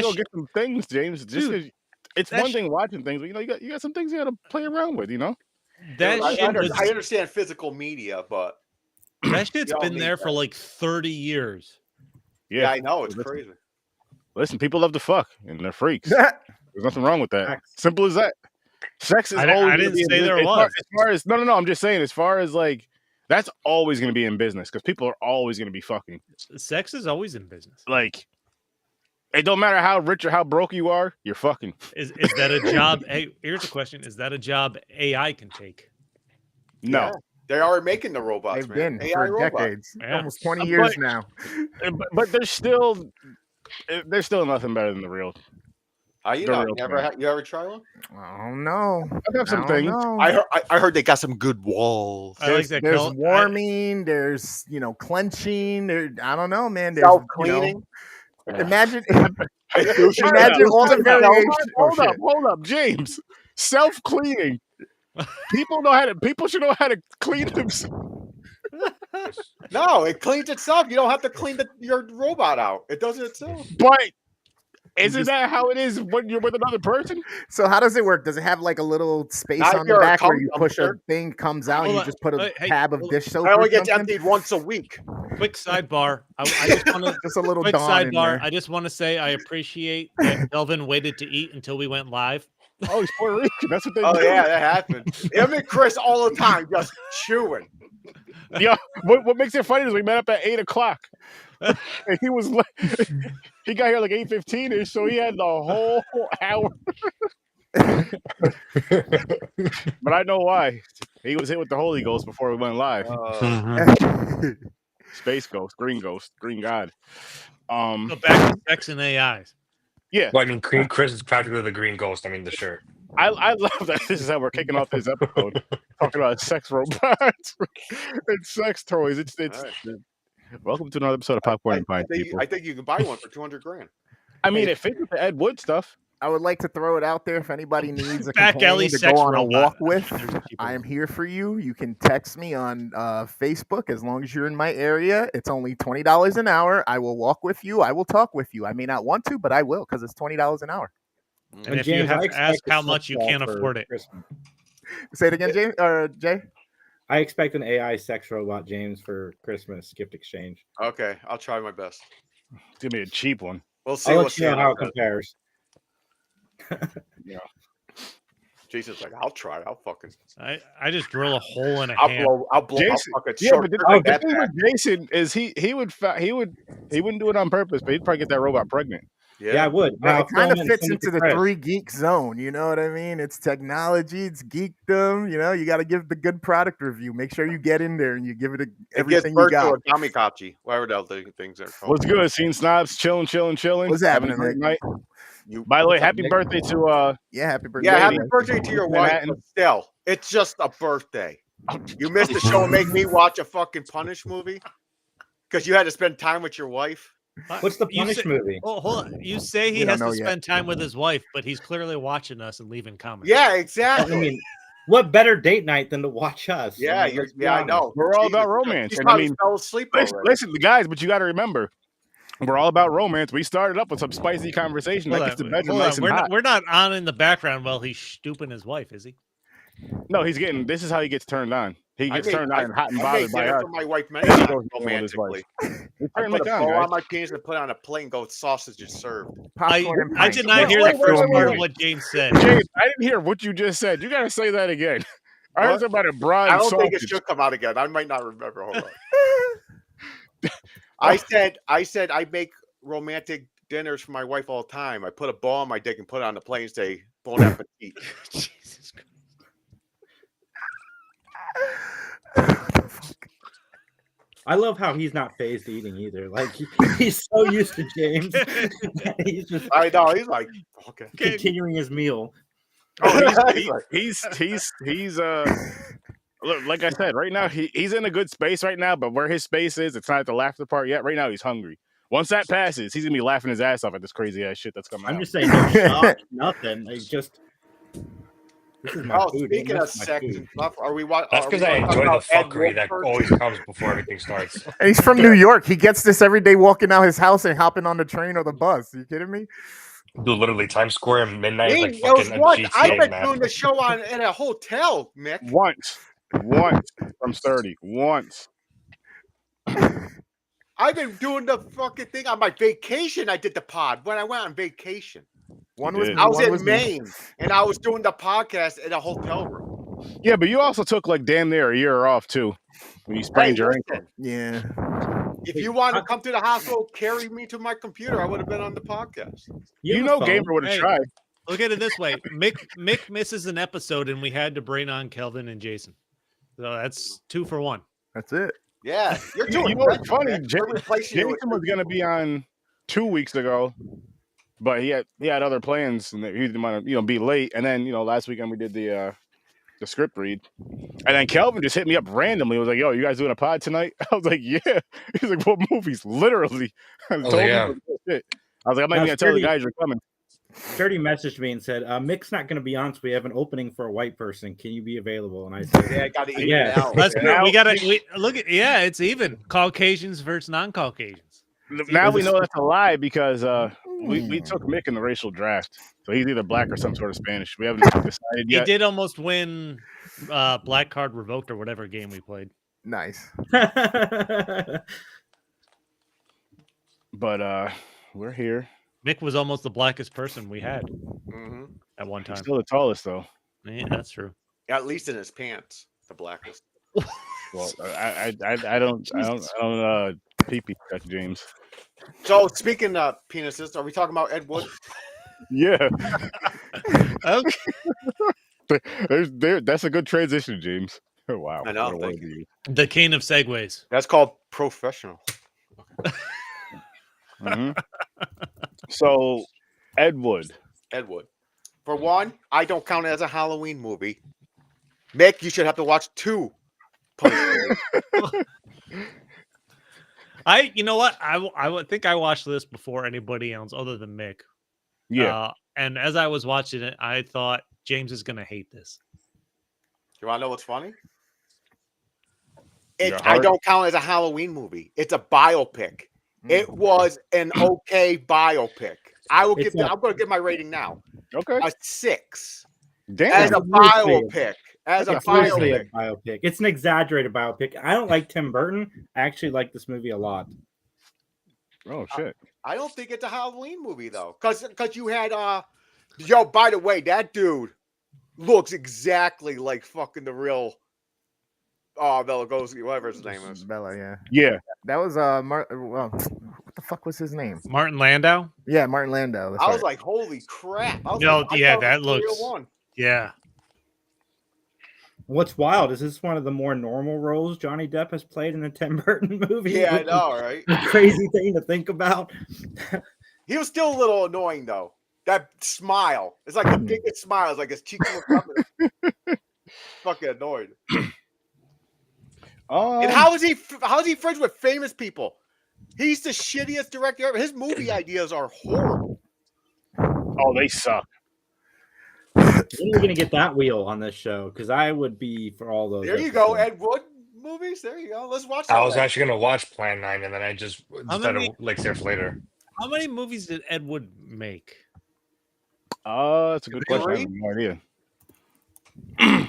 gotta go get some things, James. Just because it's one thing watching things, but you got some things you gotta play around with. That I shit was. I understand physical media, but That shit's y'all been need there for that. like 30 years. Yeah, I know it's crazy. Listen, people love to fuck, and they're freaks. There's nothing wrong with that. Simple as that. Sex is always. I didn't say there was. As far as no. I'm just saying, as far as like, that's always going to be in business because people are always going to be fucking. Sex is always in business. Like, it don't matter how rich or how broke you are, you're fucking. Is that a job? Hey, here's a question: is that a job AI can take? No. Yeah. They're already making the robots. They've been AI for robots. decades, Yeah. almost 20 years now. But there's still nothing better than the real. You ever try one? Oh no, I have some things. I heard they got some good walls. I like that. There's warming. There's clenching. I don't know, man. There's self-cleaning. Imagine all the variations. Hold up, James. Self-cleaning. People should know how to clean themselves. No, it cleans itself. You don't have to clean your robot out. It does it itself. But isn't that how it is when you're with another person? So how does it work? Does it have like a little space Not on the your back where you cum push dumpster. a thing, comes out, and you just put a tab of dish soap? I only or get something? emptied once a week. Quick sidebar. I just want to just a little quick Dawn in sidebar. there. I just want to say I appreciate that Delvin waited to eat until we went live. Oh, he's Puerto Rican. That's what they do. Oh yeah, that happened. Him and Chris all the time just chewing. Yeah. What makes it funny is we met up at 8:00. And he was he got here like 8:15ish, so he had the whole hour. But I know why. He was hit with the Holy Ghost before we went live. Space Ghost, Green God. So back to sex and AIs. Yeah. Well, I mean, Chris is practically the Green Ghost. I mean, the shirt. I love that this is how we're kicking off this episode, talking about sex robots and sex toys. It's welcome to another episode of Popcorn and Pine, people. I think you can buy one for $200,000. I mean, it fits with the Ed Wood stuff. I would like to throw it out there if anybody needs a Back companion alley to sex go on a robot. walk with. I am here for you. You can text me on Facebook as long as you're in my area. It's only $20 an hour. I will walk with you. I will talk with you. I may not want to, but I will because it's $20 an hour. And if you have to ask how much, you can't afford it. Say it again, James or Jay. I expect an AI sex robot, James, for Christmas gift exchange. Okay, I'll try my best. It's gonna be a cheap one. We'll see. I'll let you know how it compares. Yeah. Jason's like, I'll try. I'll fucking. I just drill a hole in a hand. I'll blow. Jason, I'll fucking yeah, short but the thing with Jason is he wouldn't do it on purpose, but he'd probably get that robot pregnant. Yeah, I would. Yeah, it kind of fits into the 3 geek zone. You know what I mean? It's technology, it's geekdom. You got to give the good product review. Make sure you get in there and you give it everything you got. It gets Kamikaze, whatever the things are called. What's good? Seeing Snobs, chilling. What's happening, great man? night. By the way, happy birthday to happy birthday. Yeah, happy birthday to your wife. But still, it's just a birthday. You missed the show and make me watch a fucking Punish movie because you had to spend time with your wife. What's the Punish movie? Oh, hold on. You say he has to spend time with his wife, but he's clearly watching us and leaving comments. Yeah, exactly. I mean, what better date night than to watch us? Yeah, I know. We're all about romance. And I mean, fell asleep listen, guys, but you got to remember, we're all about romance. We started up with some spicy conversation. That gets the bedroom nice and hot. We're not on in the background while he's stooping his wife, is he? No, this is how he gets turned on. He gets turned on and hot and bothered by us. For my wife romantically. I put a bow on my penis and put it on a plate and go, sausage is served. I did not hear the first part of what James said. James, I didn't hear what you just said. You got to say that again. I heard something about a broad. I don't think it should come out again. I might not remember. Hold on. I said I make romantic dinners for my wife all the time. I put a ball on my dick and put it on the plate and say, bon appetit. Jesus Christ. I love how he's not phased eating either. Like he's so used to James. He's just I know he's like okay, continuing his meal. Oh, he's look, like I said, right now he's in a good space right now, but where his space is, it's not at the laughter part yet. Right now he's hungry. Once that passes, he's gonna be laughing his ass off at this crazy ass shit that's coming out. I'm just saying, no shock, nothing. Like just This is my food. Speaking of That's my sex food. and stuff, are we? That's because I enjoy the fuckery that always comes before everything starts. And he's from New York. He gets this every day walking out his house and hopping on the train or the bus. Are you kidding me? Dude, literally Times Square at midnight is like It was fucking a once. GTA I've been map. doing the show in a hotel, Mick. Once from Sturdy. Once. I've been doing the fucking thing on my vacation. I did the pod when I went on vacation. I was in Maine, and I was doing the podcast in a hotel room. Yeah, but you also took like damn near a year off too when you sprained your ankle. Yeah. If you want to come to the hospital, carry me to my computer, I would have been on the podcast. You know, Gamer would have tried. Look at it this way: Mick misses an episode, and we had to bring on Kelvin and Jason. So that's 2 for 1. That's it. Yeah, you're doing. You know what's funny? Jason was going to be on 2 weeks ago, but he had other plans, and he didn't want to be late. And then last weekend we did the script read, and then Kelvin just hit me up randomly. He was like, "Yo, you guys doing a pod tonight?" I was like, "Yeah." He's like, "What movies?" Literally. I was like, "I'm not even gonna tell the guys you're coming." Sturdy messaged me and said, Mick's not going to be on, so we have an opening for a white person. Can you be available? And I said, yeah, I got to eat it now. That's good. We got to look at, it's even Caucasians versus non-Caucasians. Now we know that's a lie because we took Mick in the racial draft. So he's either black or some sort of Spanish. We haven't decided yet. He did almost win Black Card Revoked or whatever game we played. Nice. But we're here. Mick was almost the blackest person we had at one time. He's still the tallest, though. Yeah, that's true. At least in his pants, the blackest. Well, I don't pee-pee touch James. So speaking of penises, are we talking about Ed Wood? Yeah. Okay. That's a good transition, James. Oh, wow. I know. Thank you. The king of segues. That's called professional. So, Ed Wood. For one, I don't count it as a Halloween movie. Mick, you should have to watch 2. You know what? I would think I watched this before anybody else other than Mick. Yeah. And as I was watching it, I thought James is going to hate this. You want to know what's funny? I don't count it as a Halloween movie. It's a biopic. It was an okay biopic. I'm going to give my rating now. Okay. A 6. Damn. As a biopic. Biopic. It's an exaggerated biopic. I don't like Tim Burton. I actually like this movie a lot. Oh shit. I don't think it's a Halloween movie though. Cause you had by the way, that dude looks exactly like fucking the real Bela Lugosi, whatever his name is. Bella, yeah. Yeah. That was what the fuck was his name? Martin Landau? Yeah, Martin Landau. I was like, holy crap. That looks yeah. What's wild is this one of the more normal roles Johnny Depp has played in a Tim Burton movie. Yeah, I know, right? Crazy thing to think about. He was still a little annoying though. That smile. It's like the biggest smile. It's like his cheeks look up. Fucking annoyed. And how is he friends with famous people? He's the shittiest director ever. His movie ideas are horrible. Oh, they suck. When are we gonna get that wheel on this show? Because I would be for all those. There you go, Ed Wood movies. There you go. Let's watch. I was actually gonna watch Plan 9, and then I just decided like there for later. How many movies did Ed Wood make? That's a good question. I have no idea.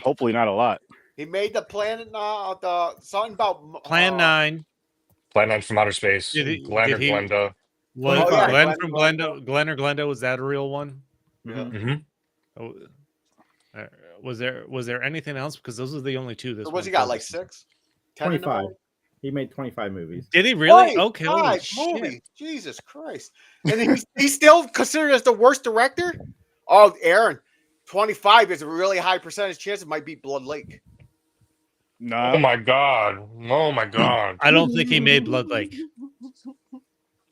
Hopefully, not a lot. He made the Planet the something about Plan 9. Plan 9 from Outer Space. Glenn or Glenda. Glenn from Glenda. Glenn or Glenda, was that a real one? Yeah. Mm-hmm. Oh, was there anything else? Because those are the only 2. This what's he got? Like 6? 25. He made 25 movies. Did he really? 25 okay. Movies. Jesus Christ! And he's still considered as the worst director. Oh, Aaron, 25 is a really high percentage chance it might beat Blood Lake. No. Oh my god! I don't think he made Blood Lake.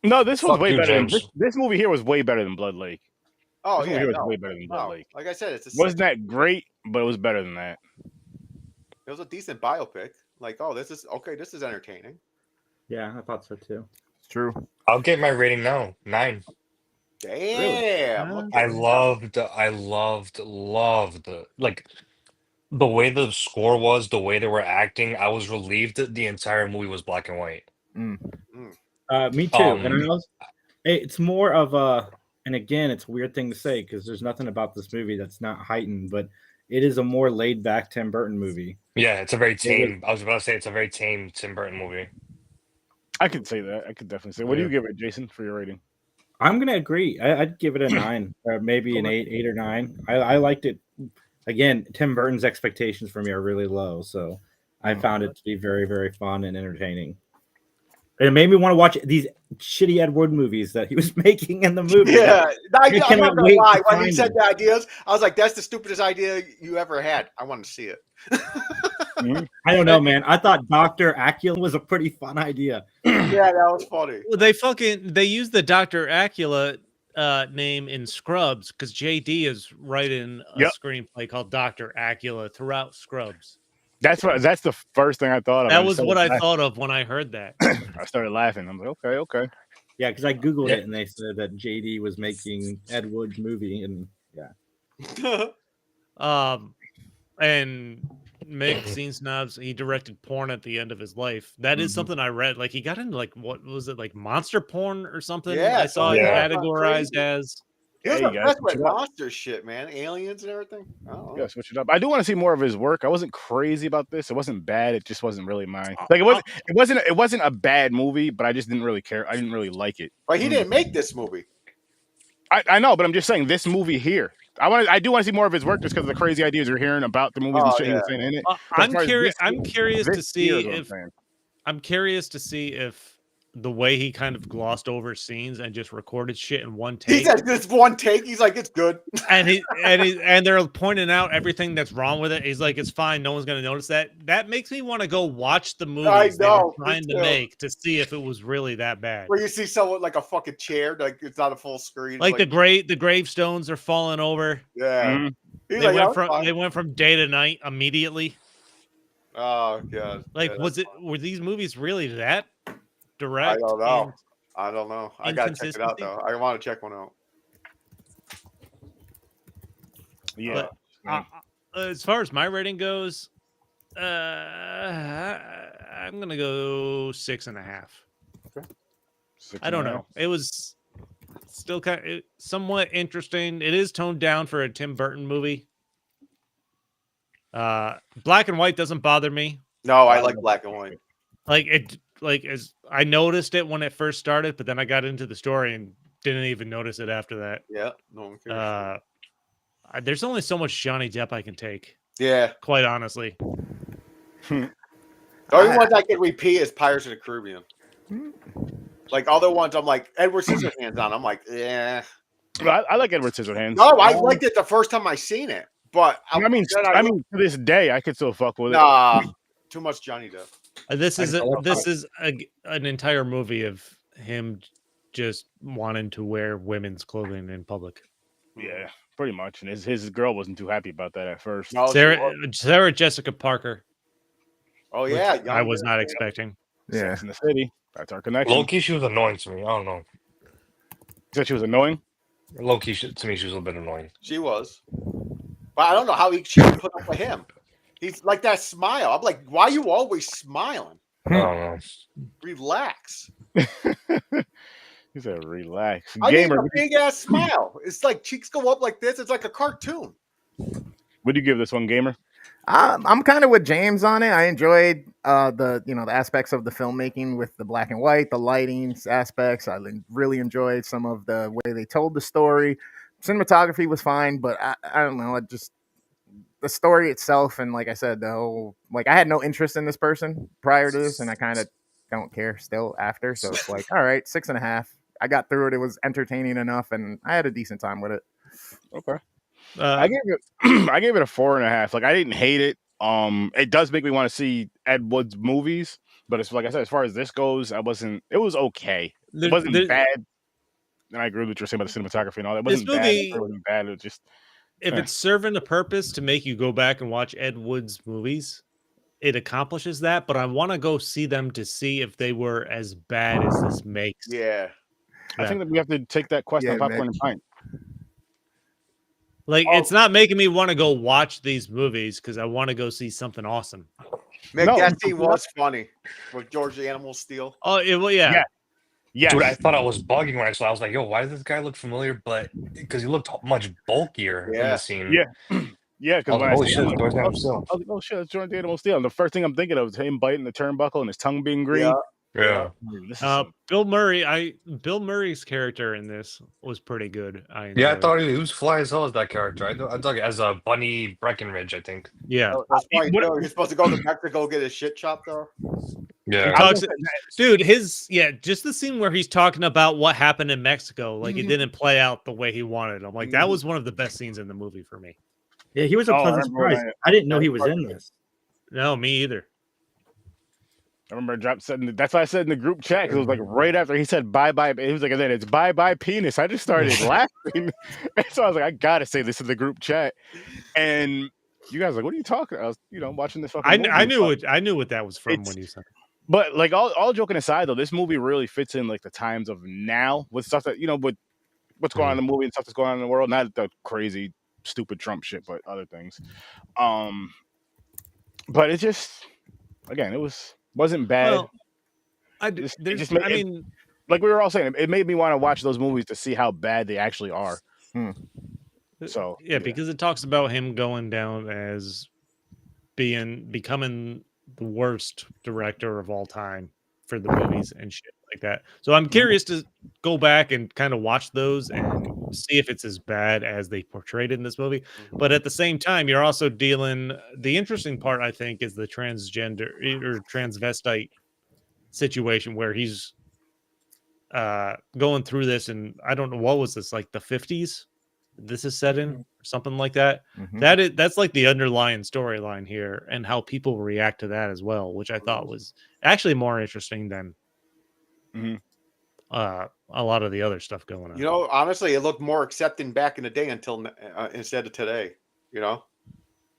No, this was Fuck way you, better. James. This movie here was way better than Blood Lake. Oh this yeah, movie here was way better than Blood Lake. Like I said, it's wasn't that great, but it was better than that. It was a decent biopic. Like, oh, this is entertaining. Yeah, I thought so too. It's true. I'll get my rating now. 9. Damn. Yeah, I'm looking. I loved like the way the score was, the way they were acting. I was relieved that the entire movie was black and white. Mm. Me too. And Um, it's more of a, and again, it's a weird thing to say because there's nothing about this movie that's not heightened, but it is a more laid back Tim Burton movie. Yeah, it's a very tame. I was about to say it's a very tame Tim Burton movie. I could say that. I could definitely say. What do you give it, Jason, for your rating? I'm gonna agree. I'd give it a 9, or maybe an 8 or 9. I liked it. Again, Tim Burton's expectations for me are really low, so I found it to be very, very fun and entertaining. And it made me want to watch these shitty Ed Wood movies that he was making in the movie. Yeah, I'm not cannot gonna wait lie. to When he find said them. the ideas, I was like, "That's the stupidest idea you ever had." I want to see it. I don't know, man. I thought Dr. Acula was a pretty fun idea. Yeah, that was funny. Well, they used the Dr. Acula name in Scrubs because JD is writing a screenplay called Dr. Acula throughout Scrubs. That's the first thing I thought of. That was what I thought of when I heard that. I started laughing. I'm like, okay. Yeah, because I googled it and they said that JD was making Ed Wood's movie, and And Mick Scene Snobs, he directed porn at the end of his life. That is something I read. Like he got into like what was it, like monster porn or something? Yeah, I saw it categorized as. He was Yeah, obsessed with monster shit, man, aliens and everything. Yeah, switch it up. I do want to see more of his work. I wasn't crazy about this. It wasn't bad. It just wasn't really mine. Like it wasn't a bad movie, but I just didn't really care. I didn't really like it. But he didn't make this movie. I know, but I'm just saying this movie here. I do want to see more of his work just because of the crazy ideas you're hearing about the movies and shit he was saying in it. I'm curious to see if the way he kind of glossed over scenes and just recorded shit in one take. He said this one take. He's like, it's good. and they're pointing out everything that's wrong with it. He's like, it's fine. No one's gonna notice that. That makes me want to go watch the movies they were trying to make to see if it was really that bad. Where you see someone like a fucking chair, like it's not a full screen. Like the gravestones are falling over. Yeah. They went from day to night immediately. Oh god. Like, were these movies really that direct? I don't know. I don't know. I gotta check it out though. I want to check one out. Yeah. As far as my rating goes, I'm gonna go 6.5. Okay. I don't know. It was still somewhat interesting. It is toned down for a Tim Burton movie. Black and white doesn't bother me. No, I like black and white. As I noticed it when it first started, but then I got into the story and didn't even notice it after that. Yeah, no one cares. There's only so much Johnny Depp I can take. Yeah, quite honestly. The only ones I can repeat is Pirates of the Caribbean. Like other ones, I'm like Edward Scissorhands on. I'm like, yeah. I like Edward Scissorhands. No, I liked it the first time I seen it, but I mean, to this day, I could still fuck with it. Nah, too much Johnny Depp. This is an entire movie of him just wanting to wear women's clothing in public. Yeah, pretty much. And his girl wasn't too happy about that at first. No, Sarah Jessica Parker. Oh yeah, I was not expecting. Yeah, Sex in the City. That's our connection. Low-key, she was annoying to me. I don't know. You said she was annoying? Low-key, to me, she was a little bit annoying. She was. But I don't know how she would put up with him. He's like that smile. I'm like, why are you always smiling? I don't know. Relax. He said, relax. I need a big ass smile. It's like cheeks go up like this. It's like a cartoon. What do you give this one, Gamer? I'm kind of with James on it. I enjoyed the aspects of the filmmaking with the black and white, the lighting aspects. I really enjoyed some of the way they told the story. Cinematography was fine, but I don't know. The story itself, and like I said, the whole I had no interest in this person prior to this, and I kind of don't care still after. So it's like, all right, 6.5. I got through it. It was entertaining enough, and I had a decent time with it. Okay. I gave it a 4.5. Like I didn't hate it. It does make me want to see Ed Wood's movies, but it's like I said, as far as this goes, it was okay. It wasn't bad. And I agree with what you're saying about the cinematography and all that. It wasn't bad. It wasn't bad. It was just if it's serving a purpose to make you go back and watch Ed Wood's movies, it accomplishes that. But I want to go see them to see if they were as bad as this makes. Yeah. I think that we have to take that quest on Popcorn and Pint. Like, it's not making me want to go watch these movies because I want to go see something awesome. Mick, that scene was funny with George the Animal Steel. Oh, well, yeah. Yes. Dude, I thought I was bugging when I saw. I was like, "Yo, why does this guy look familiar?" But because he looked much bulkier in the scene. Yeah, yeah. Because when holy I shit, see him, George Animal Steel. I was like, "Oh shit, it's George the Animal Steel." And the first thing I'm thinking of is him biting the turnbuckle and his tongue being green. Yeah. This is Bill Murray's character in this was pretty good. I thought he was fly as hell as that character. I thought as a Bunny Breckenridge, I think. Yeah, that's why you're supposed to go to Mexico get his shit chopped off. Yeah, dude. Just the scene where he's talking about what happened in Mexico, like it didn't play out the way he wanted. I'm like, that was one of the best scenes in the movie for me. Yeah, he was a pleasant surprise. I didn't know he was in this. No, me either. I remember that's why I said in the group chat, because it was like right after he said bye bye. He was like, and then it's bye bye penis. I just started laughing. And so I was like, I gotta say this in the group chat. And you guys were like, what are you talking? I was, watching this fucking movie. I knew what that was from when you said it. But like all joking aside though, this movie really fits in like the times of now with stuff that with what's going on in the movie and stuff that's going on in the world. Not the crazy, stupid Trump shit, but other things. But it just again, it wasn't bad. Well, like we were all saying, it made me want to watch those movies to see how bad they actually are. So yeah, because it talks about him going down as becoming the worst director of all time for the movies and shit like that. So I'm curious to go back and kind of watch those and see if it's as bad as they portrayed it in this movie. But at the same time, you're also dealing. The interesting part, I think, is the transgender or transvestite situation where he's going through this, and I don't know what was this, like the 50s. This is set in something like that. That's like the underlying storyline here, and how people react to that as well, which I thought was actually more interesting than a lot of the other stuff going on. Honestly, it looked more accepting back in the day until instead of today.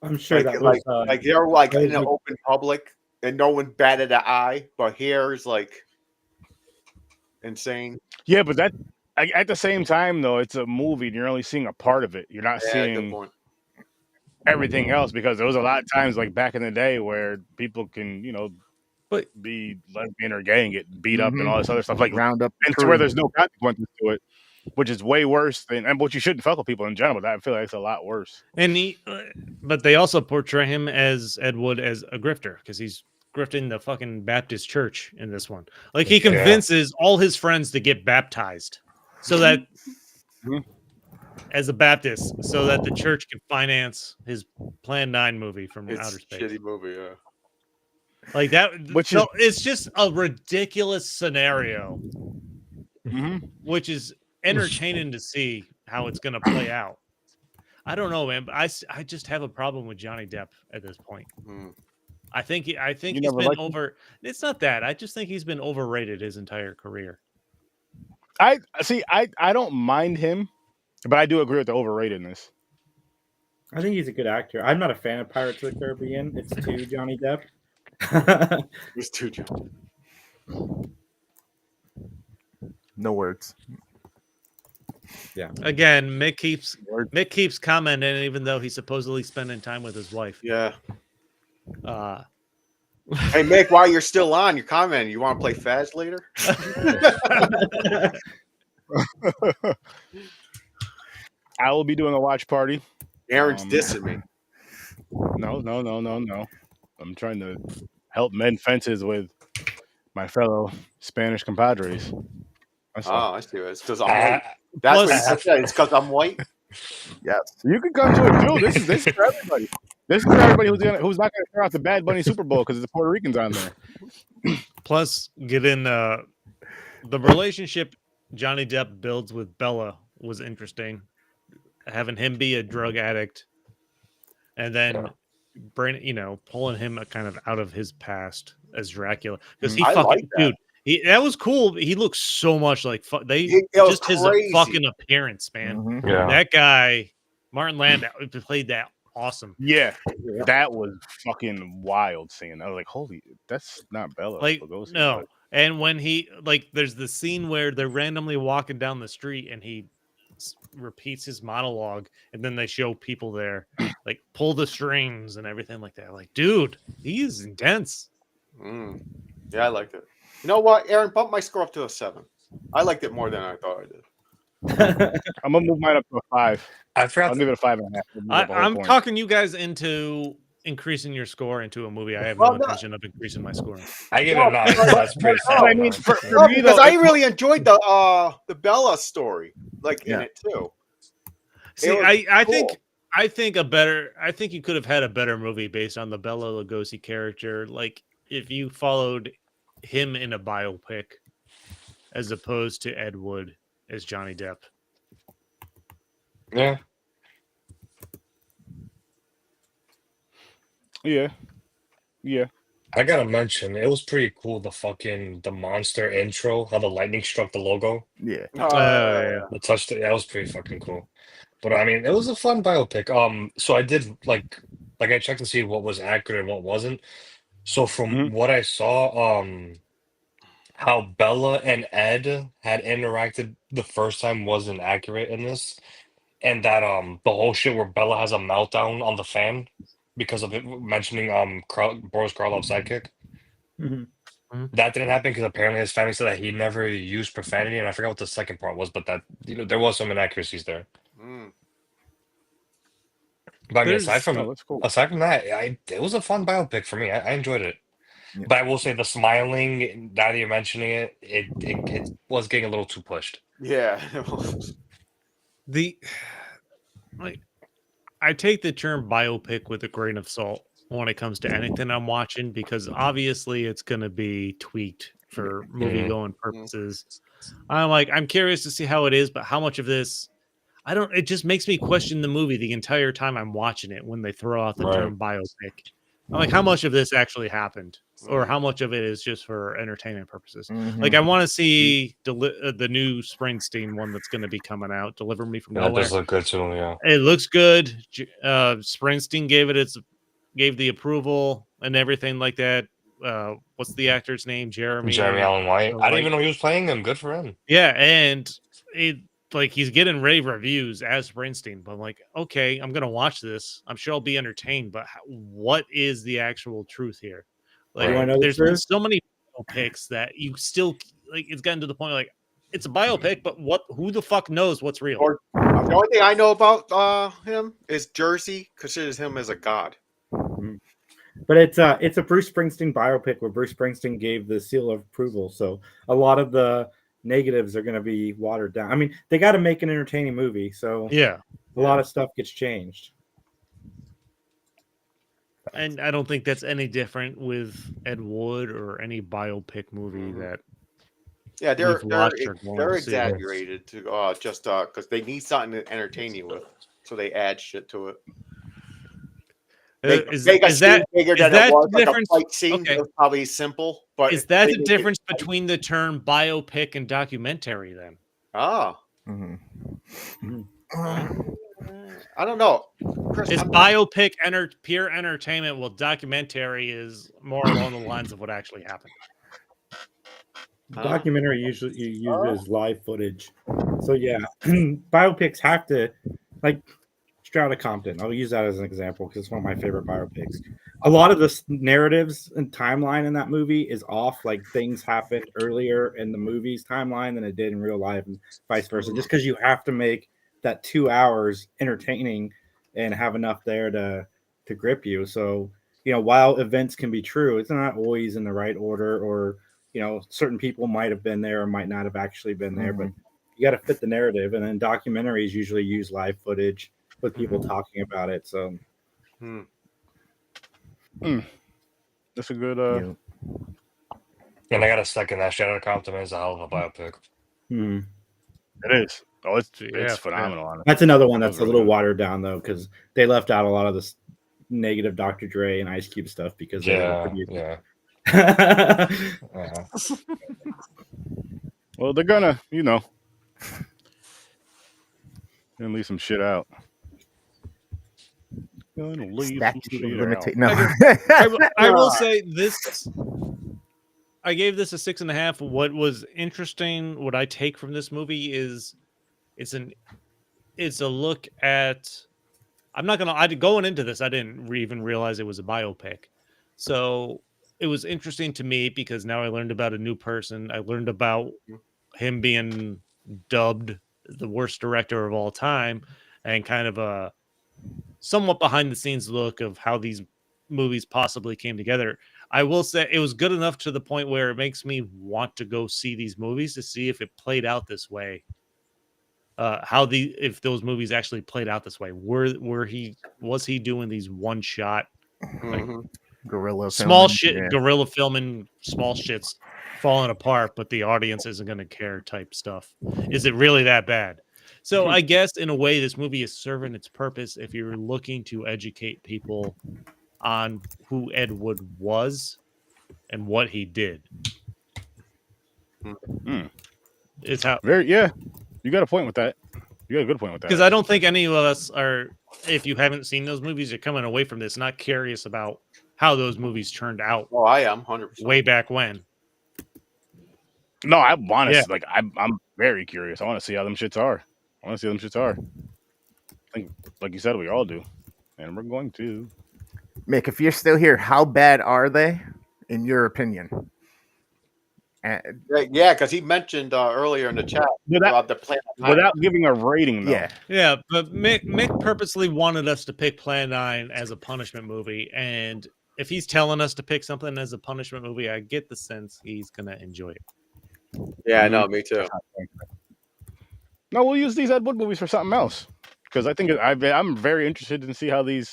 I'm sure like, that was like they're like in the open public and no one batted an eye, but here is like insane. Yeah, but that at the same time though, it's a movie and you're only seeing a part of it. You're not seeing everything else, because there was a lot of times like back in the day where people can, be lesbian or gay and get beat up and all this other stuff, like round up, and to where there's no consequences to it, which is way worse and what you shouldn't fuck with people in general. That I feel like it's a lot worse. And but they also portray him as Ed Wood as a grifter, because he's grifting the fucking Baptist church in this one. Like he convinces all his friends to get baptized so that as a Baptist, so that the church can finance his Plan 9 movie from outer space. Shitty movie, yeah. Like that, it's just a ridiculous scenario, which is entertaining to see how it's going to play out. I don't know, man, but I just have a problem with Johnny Depp at this point. I think he's been over. It's not that. I just think he's been overrated his entire career. I don't mind him, but I do agree with the overratedness. I think he's a good actor. I'm not a fan of Pirates of the Caribbean. It's too Johnny Depp. It's too Johnny. No words. Yeah. Again, Mick keeps commenting, even though he's supposedly spending time with his wife. Yeah. Hey Mick, while you're still on, you're commenting. You want to play Faz later? I will be doing a watch party. Aaron's dissing me. No. I'm trying to help mend fences with my fellow Spanish compadres. I see. It's because I'm white. That's what I said. It's because I'm white. Yes, you can come to it too. This is for everybody. This is for everybody who's not going to turn out the Bad Bunny Super Bowl because the Puerto Ricans on there. Plus, the relationship Johnny Depp builds with Bella was interesting. Having him be a drug addict, and then pulling him kind of out of his past as Dracula, because he that was cool. He looks so much like his fucking appearance, man. That guy Martin Landau played that awesome. Yeah, that was fucking wild seeing. I was like, holy, that's not Bella. Like, no. And when there's the scene where they're randomly walking down the street and he repeats his monologue, and then they show people there like pull the strings and everything like that. Like, dude, he is intense. Yeah, I liked it. You know what, Aaron? Bump my score up to a 7. I liked it more than I thought I did. I'm gonna move mine up to a 5. I forgot. I'll give it a 5.5. I'm talking you guys into increasing your score into a movie. I have no intention of increasing my score. I give it a 9. That's pretty I solid. mean, for me, Because though, I really enjoyed the Bella story, like in it too. See, I think you could have had a better movie based on the Bela Lugosi character. Like if you followed him in a biopic as opposed to Ed Wood as Johnny Depp. Yeah. Yeah. I gotta mention, it was pretty cool. The monster intro, how the lightning struck the logo, Yeah. Yeah. the touch. That was pretty fucking cool. But I mean, it was a fun biopic. So I did like I checked to see what was accurate and what wasn't. So from what I saw, how Bella and Ed had interacted the first time wasn't accurate in this, and that the whole shit where Bella has a meltdown on the fan because of it mentioning Boris Karloff's sidekick. That didn't happen because apparently his family said that he never used profanity, and I forgot what the second part was, but that there was some inaccuracies there. But I mean, aside from that, it was a fun biopic for me. I enjoyed it. Yeah. But I will say the smiling, now that you're mentioning it was getting a little too pushed. Yeah. I take the term biopic with a grain of salt when it comes to anything I'm watching, because obviously it's going to be tweaked for movie going purposes. I'm curious to see how it is, but how much of this, it just makes me question the movie the entire time I'm watching it when they throw out the term biopic. I'm like, how much of this actually happened, or how much of it is just for entertainment purposes? Like, I want to see the new Springsteen one that's going to be coming out, Deliver Me From Nowhere. That does look good too, yeah. It looks good. Springsteen gave the approval and everything like that. What's the actor's name? Jeremy Allen White. I didn't even know he was playing him. Good for him. Yeah, and he's getting rave reviews as Springsteen, but I'm like, okay, I'm gonna watch this. I'm sure I'll be entertained, but what is the actual truth here? Like, there's been so many biopics that you still it's gotten to the point like it's a biopic, but who the fuck knows what's real? Or the only thing I know about him is Jersey considers him as a god. But it's a Bruce Springsteen biopic where Bruce Springsteen gave the seal of approval, so a lot of the negatives are going to be watered down. I mean, they got to make an entertaining movie, so yeah, a lot of stuff gets changed. And I don't think that's any different with Ed Wood or any biopic movie that. Yeah, they're exaggerated to just because they need something to entertain you with, so they add shit to it. Is that the difference? Like a fight scene was probably simple, but is that the difference between the term biopic and documentary then? I don't know. Chris, is biopic pure entertainment, while documentary is more along the lines of what actually happened? Documentary usually uses live footage, so yeah, biopics have to Strata Compton. I'll use that as an example because it's one of my favorite biopics. A lot of the narratives and timeline in that movie is off. Like things happened earlier in the movie's timeline than it did in real life, and vice versa. Just because you have to make that 2 hours entertaining and have enough there to grip you. So while events can be true, it's not always in the right order, or certain people might have been there or might not have actually been there. But you got to fit the narrative, and then documentaries usually use live footage with people talking about it. So that's a good and I got a second that Shadow Compton is a hell of a biopic. It is. Oh, it's phenomenal. Yeah. That's another one that's a little watered down though, because they left out a lot of this negative Dr. Dre and Ice Cube stuff because they were producing. Well, they're gonna gonna leave some shit out. I will say this. I gave this a 6.5. What was interesting, what I take from this movie is it's an it's a look at. I'm not gonna. Going into this, I didn't even realize it was a biopic, so it was interesting to me because now I learned about a new person. I learned about him being dubbed the worst director of all time, and kind of a somewhat behind the scenes look of how these movies possibly came together. I will say it was good enough to the point where it makes me want to go see these movies to see if it played out this way. If those movies actually played out this way, was he doing these one shot like guerrilla small filming, shit yeah. guerrilla filming small shits falling apart, but the audience isn't going to care type stuff? Is it really that bad? So I guess in a way this movie is serving its purpose if you're looking to educate people on who Ed Wood was and what he did. It's how you got a point with that. You got a good point with that. Because I don't think any of us are, if you haven't seen those movies, you're coming away from this not curious about how those movies turned out. Oh, I am 100% way back when. No, I want to like I'm very curious. I want to see how them shits are. I think, like you said, we all do, and we're going to. Mick, if you're still here, how bad are they, in your opinion? Yeah, because he mentioned earlier in the chat about the Planet Nine. Without giving a rating, though. Yeah, but Mick purposely wanted us to pick Plan 9 as a punishment movie, and if he's telling us to pick something as a punishment movie, I get the sense he's gonna enjoy it. Yeah, I know, me too. No, we'll use these Ed Wood movies for something else because I think I'm very interested in see how he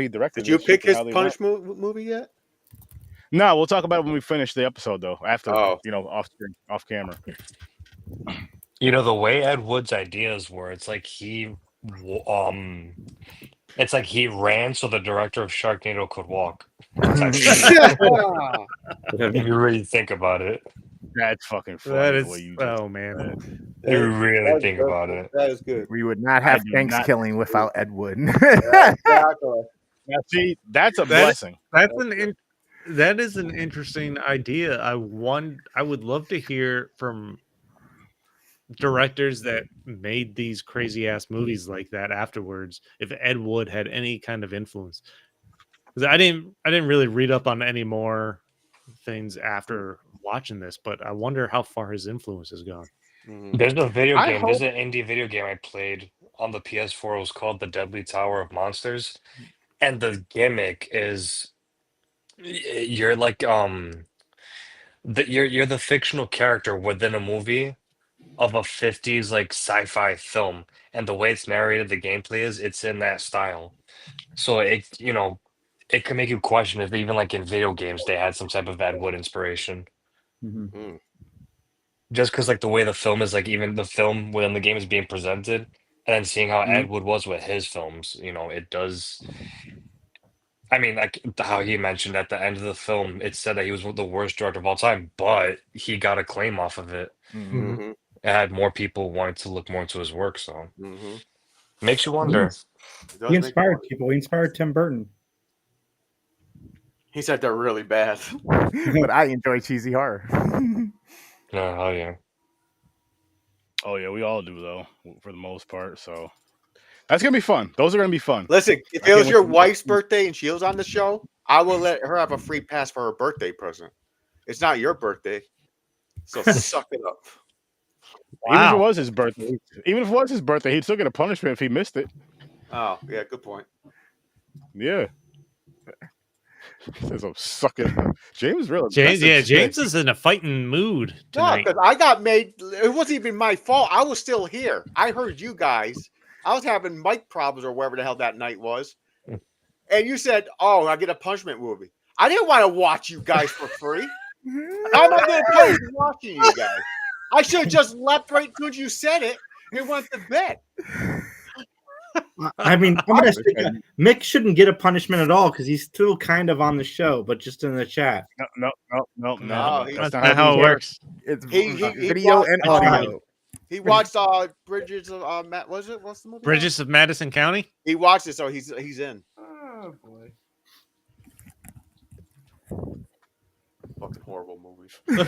directed. Did you pick his punishment movie yet? No, we'll talk about it when we finish the episode, though. After off camera. You know, the way Ed Wood's ideas were, it's like he ran so the director of Sharknado could walk. If you really think about it, that's fucking funny. That is, the way you man. You really think about it. That is good. We would not have Thanksgiving without Ed Wood. Exactly. Now, see, that's a blessing. That is an interesting idea. I would love to hear from directors that made these crazy ass movies like that afterwards if Ed Wood had any kind of influence. Because I didn't really read up on any more things after watching this, but I wonder how far his influence has gone. There's a video game. There's an indie video game I played on the PS4. It was called The Deadly Tower of Monsters, and the gimmick is you're like you're the fictional character within a movie of a 50s like sci-fi film, and the way it's narrated, the gameplay it's in that style. So it can make you question if even like in video games they had some type of Ed Wood inspiration. Just because like the way the film is, like even the film when the game is being presented, and then seeing how Ed Wood was with his films, it does. I mean, like how he mentioned at the end of the film, it said that he was the worst director of all time, but he got a claim off of it. It had more people wanting to look more into his work, so makes you wonder. He inspired people. He inspired Tim Burton. He said they're really bad, but I enjoy cheesy horror. Oh yeah. Oh yeah, we all do though, for the most part. So that's gonna be fun. Those are gonna be fun. Listen, if it was your wife's birthday and she was on the show, I will let her have a free pass for her birthday present. It's not your birthday, so suck it up. Wow. Even if it was his birthday, he'd still get a punishment if he missed it. Oh yeah, good point. Yeah. He says, "Oh, suck it." James really. James is in a fighting mood tonight. No, because I got made. It wasn't even my fault. I was still here. I heard you guys. I was having mic problems or wherever the hell that night was, and you said, "Oh, I get a punishment movie." I didn't want to watch you guys for free. I'm not going to pay for watching you guys. I should have just left right as soon as you said it and went to bed. I mean, I'm gonna say Mick shouldn't get a punishment at all because he's still kind of on the show, but just in the chat. No. That's not how it works. It's video and audio. He watched Bridges of what's the movie? Bridges of Madison County. He watched it, so he's in. Oh boy. Fucking horrible movies.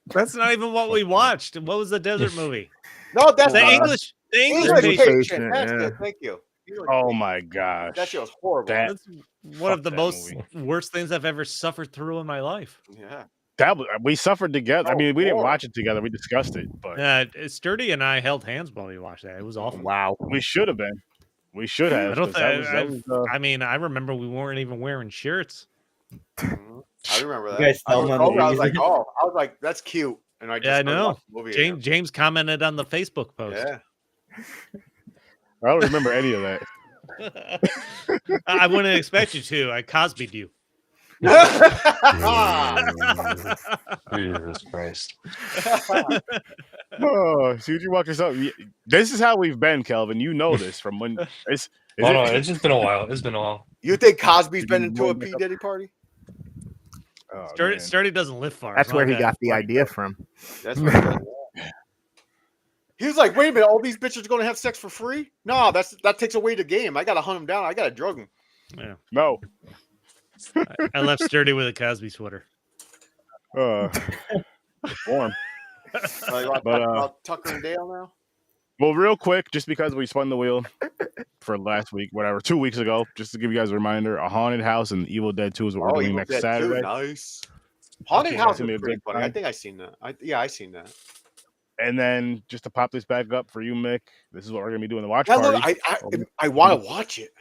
That's not even what we watched. What was the desert movie? No, that's The not English English patient. patient. That's yeah. it. Thank you. English Oh patient. my gosh. That shit was horrible. That That's one of fuck the that most movie. worst things I've ever suffered through in my life. Yeah. we suffered together. I Oh, mean, we didn't horrible. watch it together. We discussed it, but Sturdy and I held hands while we watched that. It was awful. Wow. we should have been. We should have. I don't 'cause that think. was, I mean, I remember we weren't even wearing shirts. Mhm. I remember You that. guys I tell was them on the over, I was like, movies. oh, I was like, that's cute. And I just Yeah, I started know. watching the movie again. James commented on the Facebook post. Yeah. I don't remember any of that. I wouldn't expect you to. I Cosby'd you. Jesus Christ. Oh, see what you walk us up. This is how we've been, Kelvin. You know this from when it's. Oh, no, it's just been a while. It's been a while. You think Cosby's been Did you into a roll P back up? Diddy party? Oh, Sturdy, man. Sturdy doesn't live far. That's It's where not he that got the far. idea from. That's what he said. He was like, wait a minute, all these bitches are going to have sex for free? No, that takes away the game. I got to hunt them down. I got to drug them. Yeah. No. I left Sturdy with a Cosby sweater. Warm. So you want to But, talk about Tucker and Dale now? Well, real quick, just because we spun the wheel for last week, whatever, 2 weeks ago, just to give you guys a reminder, A Haunted House and Evil Dead 2 is what we're doing Evil next Dead 2, Saturday. nice. Haunted Yeah, House it's gonna be is a pretty good funny. I time. think I seen that. I seen that. And then just to pop this back up for you, Mick, this is what we're gonna be doing the watch Yeah, party. look, I want to watch it.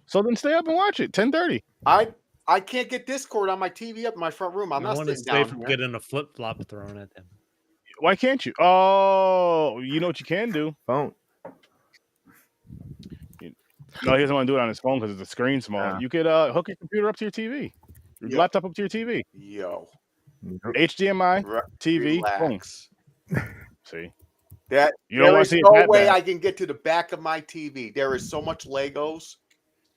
So then stay up and watch it. 10:30. I can't get Discord on my TV up in my front room. I'm I not want to sitting stay down from here. getting a flip flop thrown at them. Why can't you? Oh, you know what you can do? Phone. No, he doesn't want to do it on his phone because the screen's small. Yeah. You could hook your computer up to your TV, your Yeah. laptop up to your TV, Yo, HDMI, TV. Boom. relax. See, That you don't there want is to see it no that way bad. I can get to the back of my TV. There is so much Legos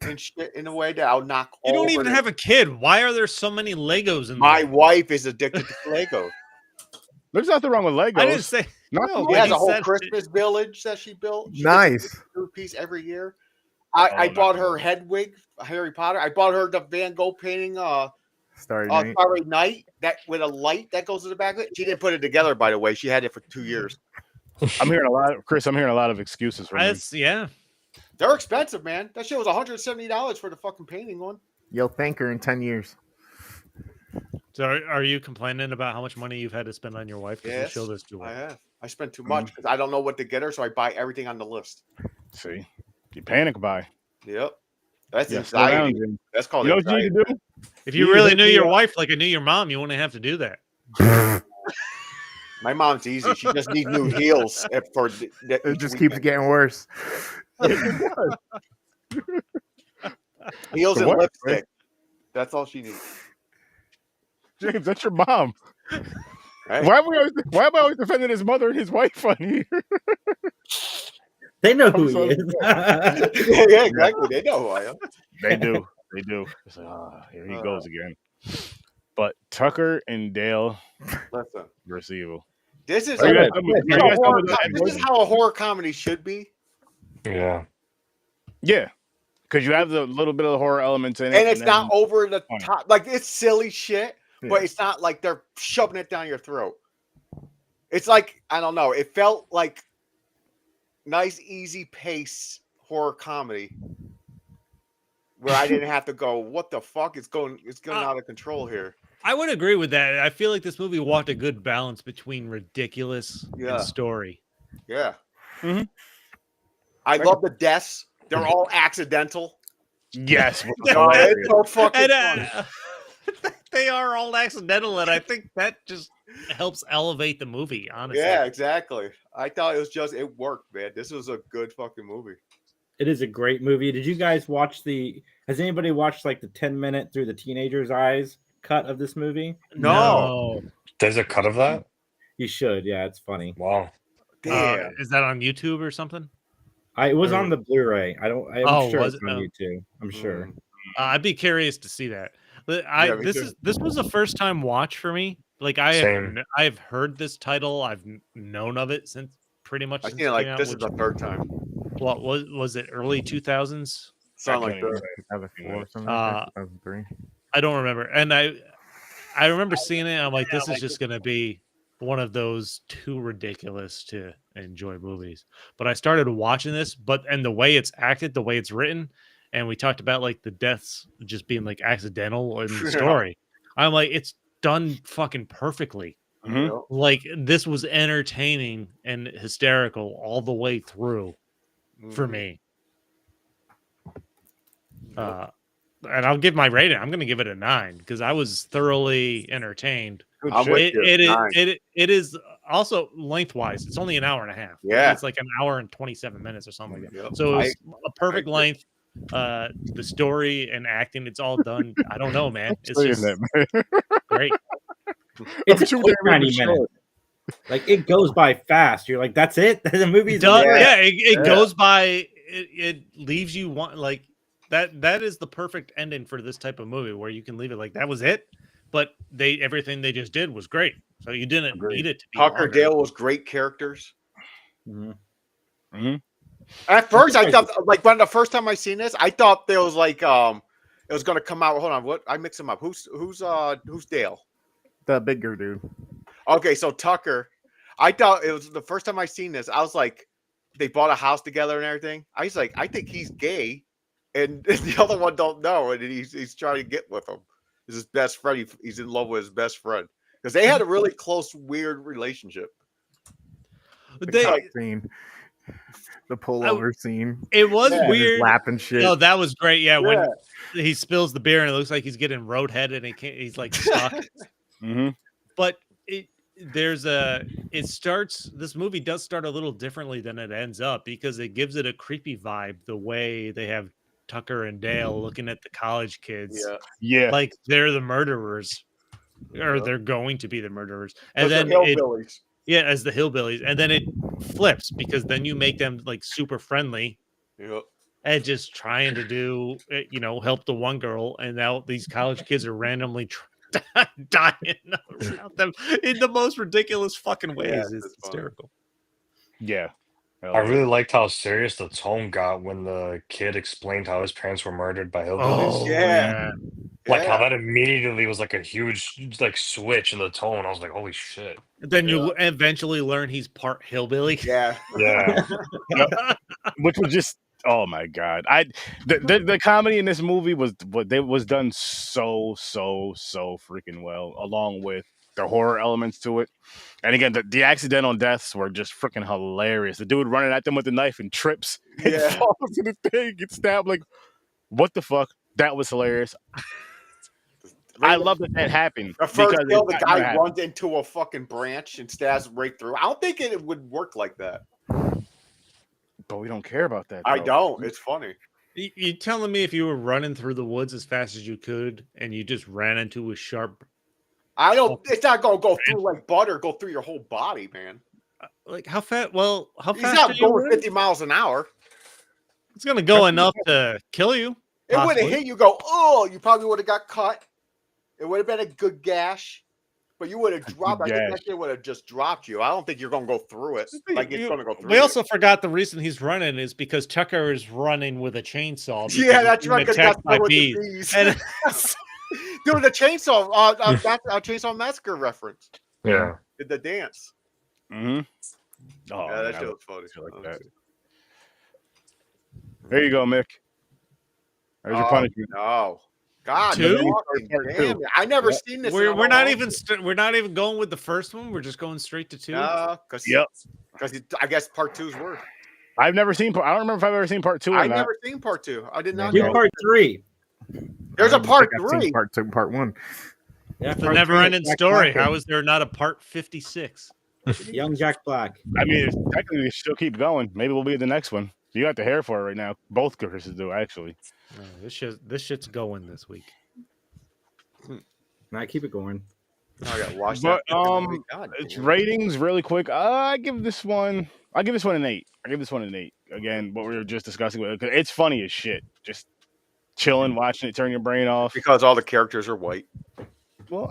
and shit in a way that I'll knock. You don't over even the- have a kid. Why are there so many Legos in My there? wife is addicted to Legos. There's nothing wrong with Legos. I didn't say Not no. the She but has he a whole said- Christmas village that she built. She gets a Nice. new piece every year. I no. bought her Hedwig, Harry Potter. I bought her the Van Gogh painting, Starry Night. Starry Night, that with a light that goes to the back of it. She didn't put it together, by the way. She had it for 2 years. I'm hearing a lot of Chris. I'm hearing a lot of excuses from you. Yeah. They're expensive, man. That shit was $170 for the fucking painting one. You'll thank her in 10 years. So are you complaining about how much money you've had to spend on your wife? Because Yes, you showed this to I her. have. I spent too much because I don't know what to get her, so I buy everything on the list. See, you panic buy. Yep. That's Yeah, slow down, anxiety. Jim. That's called You know what you anxiety. need to do? If you You really hit knew me your up. wife like I knew your mom, you wouldn't have to do that. My mom's easy. She just needs new heels for It just keeps getting worse. heels For and what, lipstick. That's all she needs. James, that's your mom. Right? Why am I always defending his mother and his wife on here? They know who I'm he so- is. Yeah, exactly. They know who I am. They do. They do. It's like, here he goes again. But Tucker and Dale Listen, versus Evil. this is Are you a- guys done with- are you guys done with the this is how a horror comedy should be, Yeah. Yeah, because you have the little bit of the horror elements in it, and it's then- not over the Funny. top. Like it's silly shit, Yeah. but it's not like they're shoving it down your throat. It's like I don't know. It felt like nice, easy pace horror comedy where I didn't have to go, "What the fuck? It's going out of control here." I would agree with that. I feel like this movie walked a good balance between ridiculous Yeah. and story. Yeah. Mhm. I love the deaths. They're all accidental. Yes, No, it's so fucking And funny. they are all accidental, and I think that just helps elevate the movie, honestly. Yeah, exactly. I thought it worked, man. This was a good fucking movie. It is a great movie. Did you guys watch has anybody watched like the 10-minute through the teenager's eyes cut of this movie? No. There's a cut of that? You should. Yeah, it's funny. Wow. Damn. Is that on YouTube or something? It was on the Blu-ray. I'm Oh, sure was it's it? on Oh. YouTube. I'm sure. I'd be curious to see that. But Yeah, me too. this was a first time watch for me. Like Same. I've heard this title. I've known of it since pretty much. I since feel it like came out, this is which- the third time. What was it? Early 2000s? Sound I like can't even that. say. 2004 or something. Uh, 2003. I don't remember. And I remember seeing it. I'm like, this is just gonna be one of those too ridiculous to enjoy movies. But I started watching this, and the way it's acted, the way it's written, and we talked about like the deaths just being like accidental in the story. I'm like, it's done fucking perfectly. Mm-hmm. Like this was entertaining and hysterical all the way through for me. And I'll give my rating. I'm going to give it a 9 because I was thoroughly entertained. It is also lengthwise. It's only an hour and a half. Yeah, it's like an hour and 27 minutes or something like that. So it's a perfect length. The story and acting, it's all done. I don't know, man. It's just great. It's a quick 90 minutes. Like it goes by fast. You're like, that's it. The movie's done. Yeah, it goes by. It leaves you like. That is the perfect ending for this type of movie where you can leave it like that was it, but everything they just did was great. So you didn't need it to be Tucker longer. Dale was great characters. Mm-hmm. At first, I thought like when the first time I seen this, I thought there was like it was gonna come out. Hold on, what I mix them up. Who's Dale? The bigger dude. Okay, so Tucker. I thought it was the first time I seen this. I was like, they bought a house together and everything. I was like, I think he's gay. And the other one don't know, and he's trying to get with him. It's his best friend. He's in love with his best friend because they had a really close, weird relationship. The scene, the pullover scene. It was weird. Lapping shit. No, that was great. Yeah, when he spills the beer and it looks like he's getting roadheaded and he's like stuck. But this movie does start a little differently than it ends up because it gives it a creepy vibe. The way they have Tucker and Dale looking at the college kids, like they're the murderers, or they're going to be the murderers, and then as the hillbillies, and then it flips because then you make them like super friendly, and just trying to do, help the one girl, and now these college kids are randomly dying around them in the most ridiculous fucking ways. It's hysterical. Yeah. I really liked how serious the tone got when the kid explained how his parents were murdered by hillbillies. Like how that immediately was like a huge like switch in the tone. I was like, holy shit. Then you eventually learn he's part hillbilly. Yeah. Which was just, oh my god! The comedy in this movie was done so freaking well, along with the horror elements to it. And again, the accidental deaths were just freaking hilarious. The dude running at them with the knife and trips and falls to the thing, gets stabbed. Like, what the fuck? That was hilarious. I love that happened. The first kill, the guy runs into a fucking branch and stabs right through. I don't think it would work like that. But we don't care about that. I don't. It's funny. You telling me if you were running through the woods as fast as you could and you just ran into a sharp... I don't... It's not going to go through like butter, go through your whole body, man. Like, how fast... Well, how fast... He's not going 50 miles an hour. It's going to go enough to kill you. It would have hit you, go, oh, you probably would have got cut. It would have been a good gash. But you would have dropped. I think that shit would have just dropped you. I don't think you're going to go through it. Like it's going to go through. We also forgot the reason he's running is because Tucker is running with a chainsaw. Yeah, that's right. Because that's by bees. And dude, the chainsaw, that's a Chainsaw Massacre reference. Yeah, did the dance. Mm-hmm. Oh, yeah, that shit was funny. Like that. There you go, Mick. There's your punishment. No. God, damn, I never seen this. We're not even going with the first one. We're just going straight to 2. Because I guess part 2 is worse. I've never seen. I don't remember if I've ever seen part 2. I've never seen part 2. I did not. Do part 3. There's a part 3. Part 2, part 1. Yeah, the never-ending story. How is there not a part 56? Young Jack Black. I mean, technically, we still keep going. Maybe we'll be the next one. You got the hair for it right now. Both Chris's do, actually. This shit's going this week. I keep it going. I got to watch that. It's ratings really quick. I give this one an 8. I give this one an 8. Again, what we were just discussing, it's funny as shit. Just chilling, watching it, turn your brain off. Because all the characters are white. Well,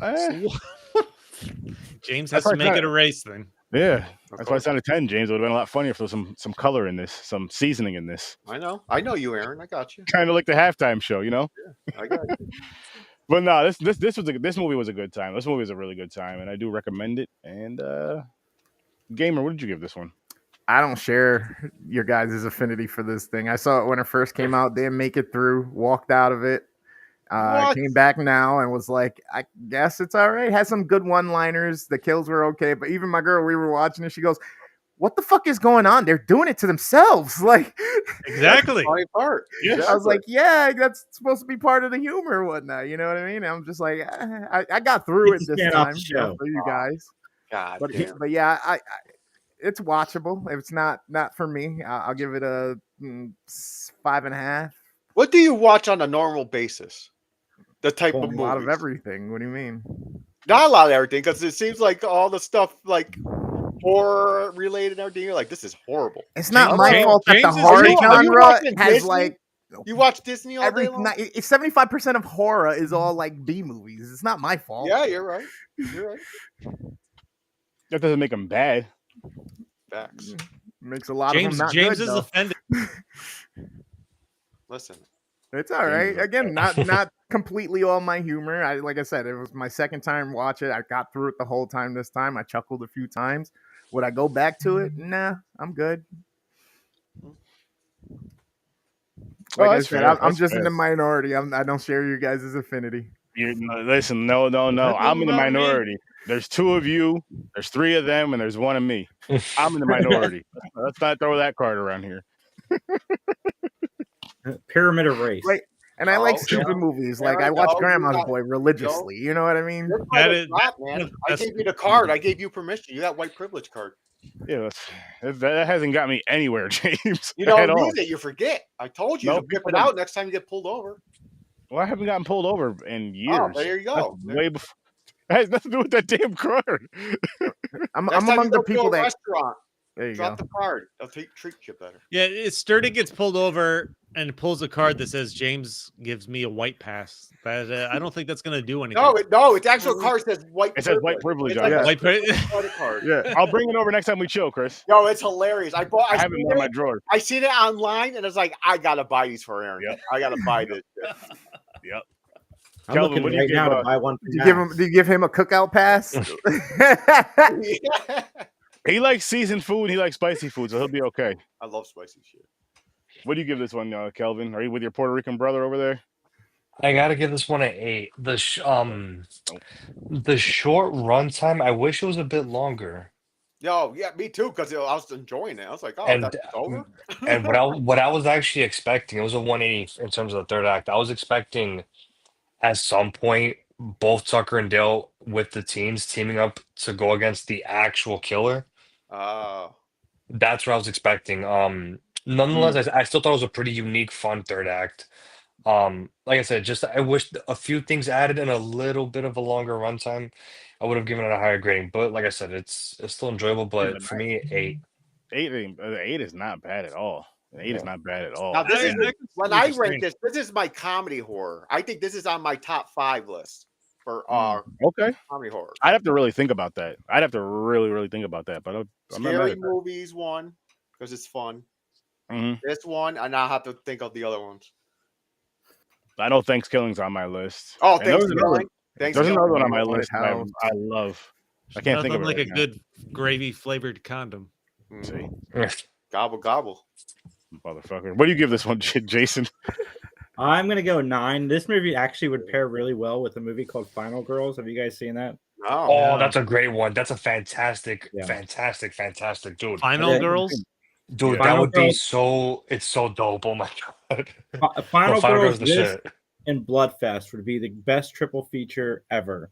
James has to make it a race then. Yeah, that's why it's not a 10, James. It would have been a lot funnier if there was some color in this, some seasoning in this. I know you, Aaron. I got you. Kind of like the halftime show, you know? Yeah, I got you. But no, this movie was a good time. This movie was a really good time, and I do recommend it. And Gamer, what did you give this one? I don't share your guys' affinity for this thing. I saw it when it first came out, didn't make it through, walked out of it. What? Came back now and was like, I guess it's all right. Had some good one-liners. The kills were okay, but even my girl, we were watching it. She goes, "What the fuck is going on? They're doing it to themselves." Like, Exactly. Funny part. Yes. I was like, yeah, that's supposed to be part of the humor or whatnot. You know what I mean? I'm just like, I got through it It's this stand off time the show. for you guys. God But damn. but yeah, I it's watchable. If it's not for me, I'll give it a 5.5. What do you watch on a normal basis? The type A of lot of movies. everything. What do you mean? Not a lot of everything, because it seems like all the stuff like horror related and everything. You're like, this is horrible. It's not James- my James- fault that the James is- horror Are you genre watching has Disney? like You watch Disney all day long? 75% of horror is all like B movies. It's not my fault. Yeah, you're right. You're right. That doesn't make them bad. Facts. Makes a lot James of them not James good, is though. offended. Listen, It's all right. James is Again, not completely all my humor. Like I said, it was my second time watch it. I got through it the whole time this time. I chuckled a few times. Would I go back to it? Nah, I'm good. Like I that's said, fair. I'm That's just in fair. the minority. I don't share your guys' affinity. Listen, no. That's I'm in the about me. minority. There's 2 of you, there's 3 of them, and there's 1 of me. I'm in the minority. Let's not throw that card around here. Pyramid of race. Right. And I like Oh, stupid yeah. movies. There Like we I watch go. You Grandma's got- Boy religiously. You know what I mean? you're quite That a is- slap, that- man. I that's- gave you the card. I gave you permission. You got white privilege card. Yeah, that hasn't got me anywhere, James. You don't at all. use it. You forget. I told you No, to whip it people out next time you get pulled over. Well, I haven't gotten pulled over in years. Oh, there you go. That's way before. It has nothing to do with that damn card. I'm Next time among you the go to people a that. restaurant, There you drop go. the card. They'll treat you better. Yeah, Sturdy gets pulled over and pulls a card that says James gives me a white pass. That I don't think that's gonna do anything. No, it's actual card says white. It says white privilege It's on like it. a White pri- credit card. Yeah. I'll bring it over next time we chill, Chris. Yo, it's hilarious. I I have it in my drawer. I seen it online, and it's like I gotta buy these for Aaron. Yep. I gotta buy this. Yep. I'm Kelvin, looking what do you right give, now to buy one. Do you give him a cookout pass? He likes seasoned food. He likes spicy food, so he'll be okay. I love spicy shit. What do you give this one, Kelvin? Are you with your Puerto Rican brother over there? I gotta give this one an 8. The short runtime, I wish it was a bit longer. Yo, yeah, me too. Because I was enjoying it. I was like, oh, And that's over. and what I was actually expecting, it was a 180 in terms of the third act. I was expecting at some point both Tucker and Dale with the teams teaming up to go against the actual killer. Oh, That's what I was expecting. Nonetheless, I still thought it was a pretty unique, fun third act. Like I said, just I wish a few things added in a little bit of a longer runtime. I would have given it a higher grading, but like I said, it's still enjoyable. But for me, 8. 8 is not bad at all. 8 is not bad at all. now this I- is I can when see I what you're rank this. This is my comedy horror. I think this is on my top 5 list for Okay. comedy horror. I'd have to really think about that. I'd have to really think about that. But I'm not mad Scary at that. movies one because it's fun. Mhm. This one, and I'll have to think of the other ones. I know Thanksgiving's on my list. Oh, And there's another- Thanksgiving. There's Thanksgiving. another one on my Haunted list that House. I love. I can't think of Nothing it like right a now. good gravy flavored condom. Mm, See, Gobble gobble. motherfucker. What do you give this one, Jason? I'm gonna go 9. This movie actually would pair really well with a movie called Final Girls. Have you guys seen that? Oh, Oh, Yeah. that's a great one. That's a fantastic, Yeah. fantastic, dude. Final Yeah. girls. Dude, Yeah. that would be Final it's so dope. Oh my god. Final Final Girls, Girls the this shit. and Bloodfest would be the best triple feature ever.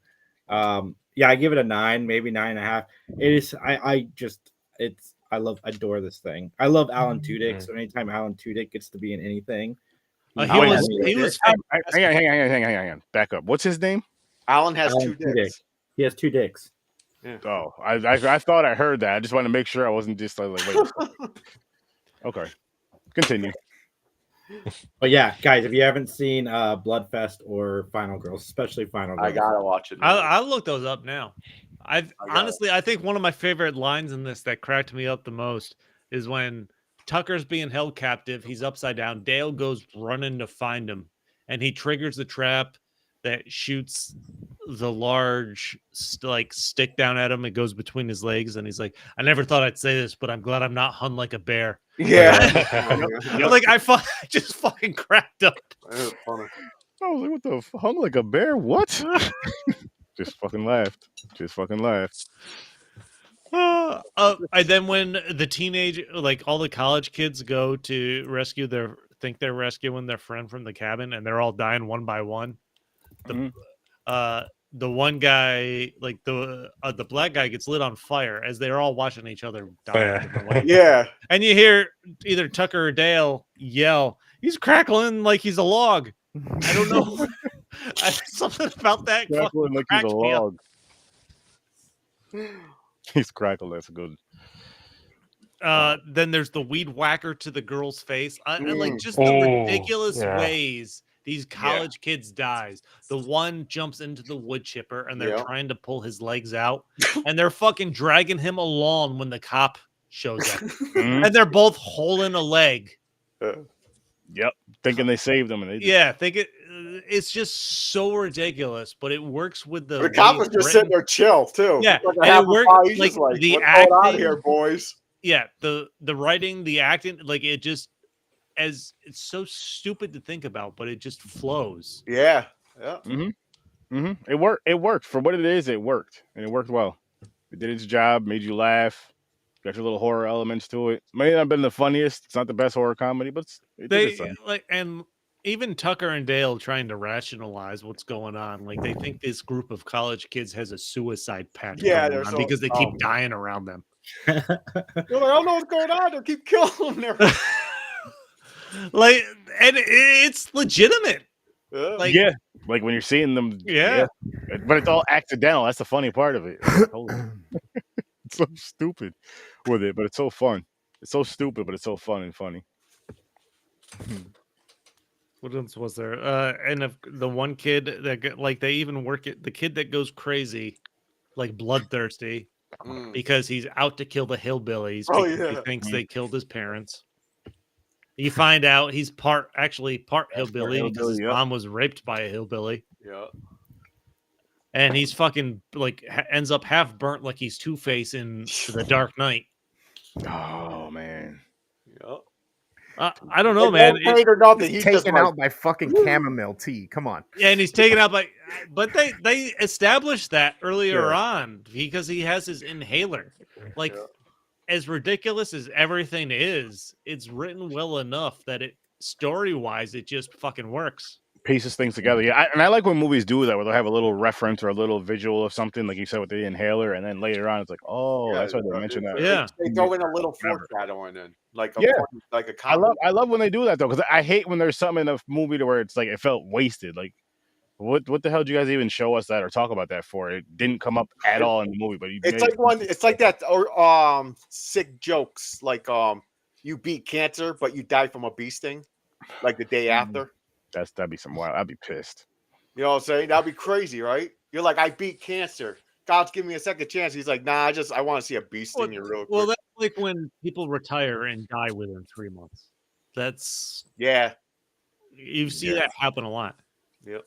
Yeah, I give it a 9, maybe 9.5. It is. I adore this thing. I love Alan Tudyk. So anytime Alan Tudyk gets to be in anything, He Wait, was Hang on. Back up. What's his name? Alan has Alan 2 Tudyk. dicks. He has 2 dicks. Oh, I thought I heard that. I just wanted to make sure I wasn't just like wait. Okay, continue. But yeah, guys, if you haven't seen Bloodfest or Final Girls, especially Final Girls, I gotta watch it. I'll look those up now. I got honestly, I think one of my favorite lines in this that cracked me up the most is when Tucker's being held captive. He's upside down. Dale goes running to find him, and he triggers the trap that shoots the large like stick down at him. It goes between his legs, and he's like, "I never thought I'd say this, but I'm glad I'm not hung like a bear." Yeah. Like I just fucking cracked up. Funny. I was like, what the hung like a bear? What? Just fucking laughed. And then when the teenage, like all the college kids go to rescue think they're rescuing their friend from the cabin, and they're all dying one by one. The one guy, like the black guy, gets lit on fire as they're all watching each other die. Yeah. And you hear either Tucker or Dale yell, "He's crackling like he's a log." I don't know. Something about that. Crackling like he's a log. He's crackling. That's good. Then there's the weed whacker to the girl's face. Like just the ridiculous ways these college kids dies. The one jumps into the wood chipper and they're trying to pull his legs out, and they're fucking dragging him along when the cop shows up, and they're both holding a leg. Yep, thinking they saved him, and it's just so ridiculous, but it works with the cop was just sitting there chill too. Yeah, like and it works like the acting out here, boys. Yeah, the writing, the acting, like it just it's so stupid to think about, but it just flows. Yeah. It worked. It worked for what it is. It worked, and it worked well. It did its job, made you laugh. Got your little horror elements to it. May not have been the funniest. It's not the best horror comedy, but and even Tucker and Dale trying to rationalize what's going on. Like they think this group of college kids has a suicide pact going on because they keep dying around them. They're like, I don't know what's going on. They keep killing them. Like, and it's legitimate. Like when you're seeing them. Yeah. But it's all accidental. That's the funny part of it. It's so stupid with it, but it's so fun. It's so stupid, but it's so fun and funny. What else was there? And the one kid that they even work it. The kid that goes crazy, like bloodthirsty, because he's out to kill the hillbillies. Because he thinks they killed his parents. You find out he's part hillbilly because his mom was raped by a hillbilly. Yeah. And he's fucking like ends up half burnt like he's Two-Face in The Dark Knight. Oh man. Yeah. I don't know, man. He's taken out by fucking chamomile tea. Come on. Yeah, and he's taken out by. But they established that earlier on because he has his inhaler. Like, as ridiculous as everything is, it's written well enough that it story-wise it just fucking works. Pieces things together. Yeah, and I like when movies do that, where they'll have a little reference or a little visual of something, like you said with the inhaler, and then later on it's like, oh, that's why they mentioned that. Yeah, they throw in a little foreshadowing in, like a comment. I love when they do that though, because I hate when there's something in a movie to where it's like it felt wasted. Like, what the hell did you guys even show us that or talk about that for? It didn't come up at all in the movie, but it's like that or sick jokes, like you beat cancer, but you die from a bee sting, like the day after. That'd be some wild. I'd be pissed. You know what I'm saying? That'd be crazy, right? You're like, I beat cancer. God's giving me a second chance. He's like, nah, I want to see a bee sting you real quick. Well, that's like when people retire and die within 3 months. That's you see that happen a lot. Yep.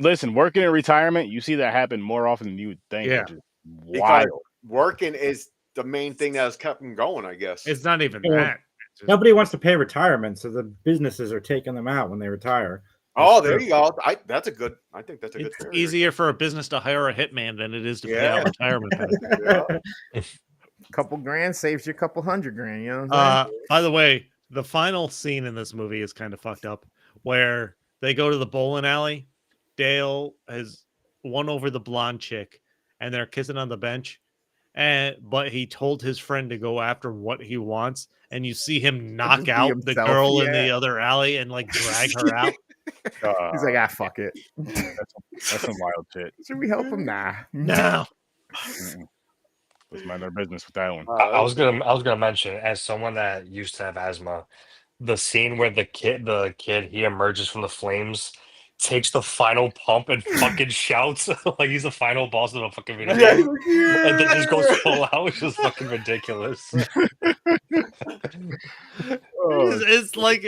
Listen, working in retirement, you see that happen more often than you would think. Yeah, wild. Working is the main thing that has kept them going, I guess. It's not even that. Nobody wants to pay retirement, so the businesses are taking them out when they retire. Oh, there you go. I think that's a good. It's easier for a business to hire a hitman than it is to pay out retirement pay. Couple grand saves you a couple $100,000. You know what I'm saying? By the way, the final scene in this movie is kind of fucked up, where they go to the bowling alley. Dale has won over the blonde chick, and they're kissing on the bench. But he told his friend to go after what he wants, and you see him knock out the girl in the other alley and like drag her out. He's like, fuck it. That's some wild shit. Should we help him? Nah. No. Let's mind our business with that one. I was gonna mention, as someone that used to have asthma, the scene where the kid he emerges from the flames, takes the final pump and fucking shouts like he's the final boss of the fucking video game, and then just goes full out. It's just fucking ridiculous. It's like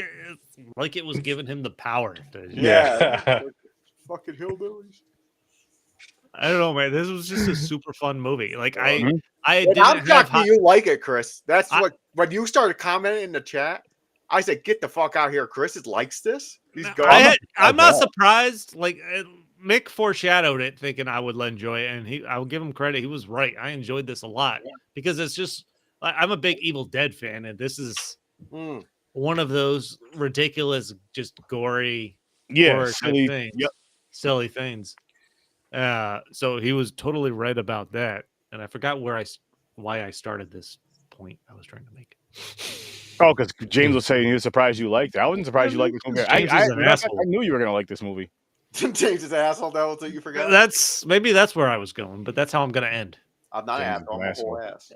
it was giving him the power. Fucking hillbillies. I don't know, man. This was just a super fun movie. Like I And didn't I'm have shocked high, that you like it, Chris. That's I- what when you started commenting in the chat, I said, "Get the fuck out here, Chris likes this." He's going. I'm not surprised. Like Mick foreshadowed it, thinking I would enjoy it, and I will give him credit. He was right. I enjoyed this a lot because it's just I'm a big Evil Dead fan, and this is one of those ridiculous, just gory horror type silly, things, yep. silly things. So he was totally right about that, and I forgot why I started this point I was trying to make. Oh, because James was saying he was surprised you liked it. I wasn't surprised you liked this movie. I knew you were gonna like this movie. James is an asshole. That was what you forgot. That's where I was going, but that's how I'm gonna end. I'm not an asshole. I'm a whole ass.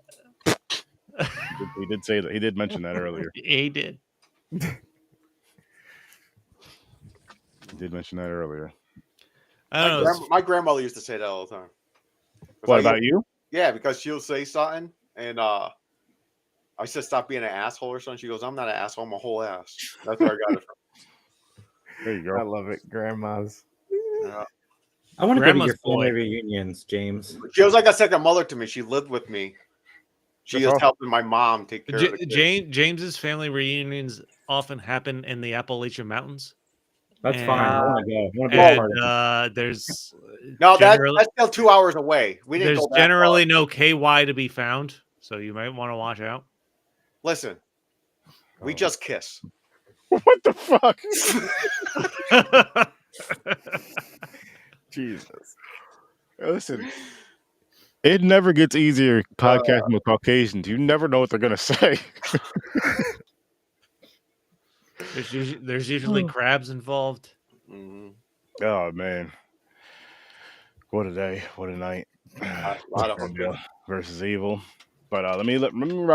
He did say that. He did mention that earlier. He did. He did mention that earlier. My grandmother used to say that all the time. What about you? Yeah, because she'll say something, and I said stop being an asshole or something. She goes, "I'm not an asshole. I'm a whole ass." That's where I got it from. There you go. I love it, grandmas. Yeah. I want to go to your Grandma's boy. family reunions, James. She was like a second mother to me. She lived with me. She That's is helping my mom take care of the kids. James's family reunions often happen in the Appalachian Mountains. That's And- fine. I want to go. I want to be a part of it. There's No, that's generally- still 2 hours away. We didn't there's go that generally far. no KY to be found, so you might want to watch out. Listen, we just kiss. What the fuck? Jesus. Listen, it never gets easier podcasting with Caucasians. You never know what they're gonna say. There's usually crabs involved. Mm-hmm. Oh man, what a day! What a night! A lot of Good versus evil. But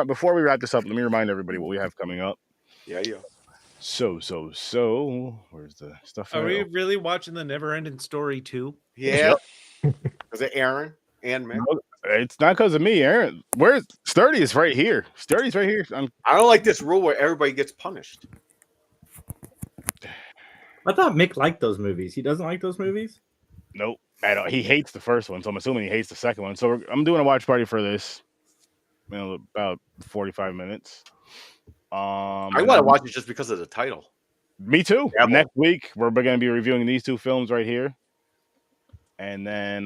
before we wrap this up, let me remind everybody what we have coming up. Yeah. So, where's the stuff? Are we really watching the Never Ending Story 2? Yeah. Was it Aaron and Mick? No, it's not because of me, Aaron. Where's Sturdy? Is right here. Sturdy's right here. I don't like this rule where everybody gets punished. I thought Mick liked those movies. He doesn't like those movies? Nope. He hates the first one, so I'm assuming he hates the second one. So I'm doing a watch party for this. About 45 minutes. I want to watch it just because of the title. Me too. Yeah, Next week we're going to be reviewing these two films right here, and then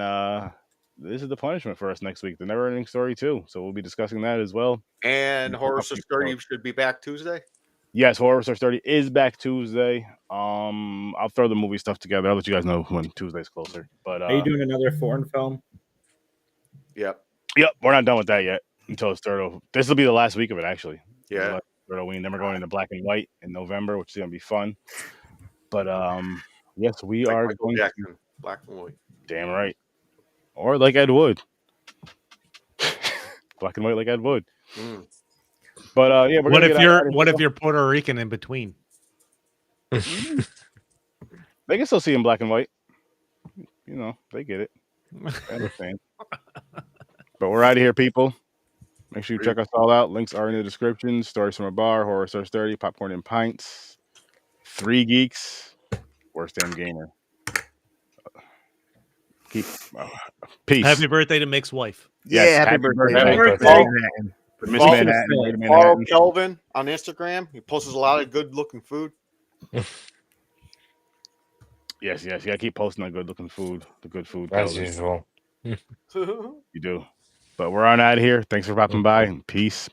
this is the punishment for us next week, the Never Ending Story 2. So we'll be discussing that as well. And Horror Sturdy should be back Tuesday. Yes, Horror Sturdy is back Tuesday. I'll throw the movie stuff together. I'll let you guys know when Tuesday's closer. But Are you doing another foreign film? Yep. We're not done with that yet until Sturd-O. This will be the last week of it, actually. Yeah. Sturd-O-Vision. Then we're going into black and white in November, which is going to be fun. But yes, we are Michael going Jackson, black and white. Damn right. Or like Ed Wood. Black and white like Ed Wood. Mm. But yeah, What if you're Puerto Rican in between? They can still see in black and white. You know, they get it. I understand. But we're out of here, people. Make sure you check us all out. Links are in the description. Stories from a Bar, Horror Star Sturdy, Popcorn and Pints, 3 Geeks, Worst Damn Gamer. Peace. Happy birthday to Mick's wife. Yes, happy birthday. Happy birthday. Miss Follow- Manhattan. Follow Kelvin on Instagram. He posts a lot of good looking food. Yes. You gotta keep posting that good looking food. The good food. As Kelvin. usual. You do. But we're on out of here. Thanks for popping by and peace.